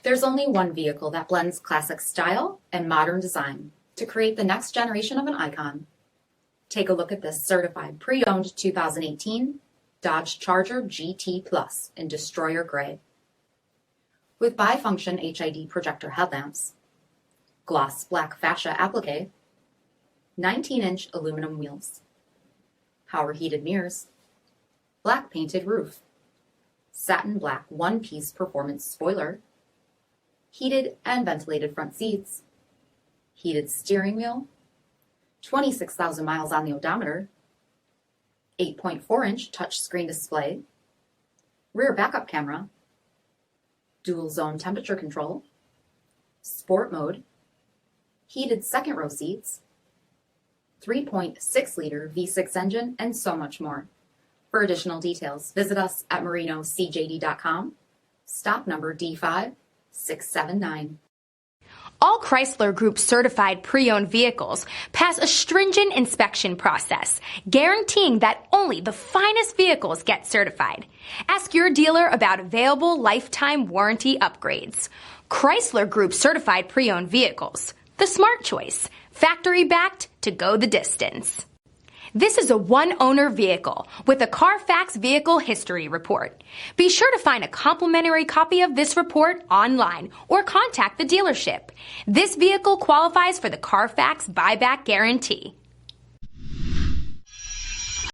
There's only one vehicle that blends classic style and modern design to create the next generation of an icon. Take a look at this certified pre-owned 2018 Dodge Charger GT Plus in Destroyer Gray. With bifunction HID projector headlamps, gloss black fascia applique, 19-inch aluminum wheels, power heated mirrors, black painted roof, satin black one-piece performance spoiler, heated and ventilated front seats, heated steering wheel, 26,000 miles on the odometer, 8.4-inch touchscreen display, rear backup camera, dual zone temperature control, sport mode, heated second row seats, 3.6-liter V6 engine, and so much more. For additional details, visit us at marinocjd.com, stock number D5679. All Chrysler Group certified pre-owned vehicles pass a stringent inspection process, guaranteeing that only the finest vehicles get certified. Ask your dealer about available lifetime warranty upgrades. Chrysler Group certified pre-owned vehicles, the smart choice, factory backed to go the distance. This is a one-owner vehicle with a CARFAX Vehicle History Report. Be sure to find a complimentary copy of this report online or contact the dealership. This vehicle qualifies for the CARFAX buyback guarantee.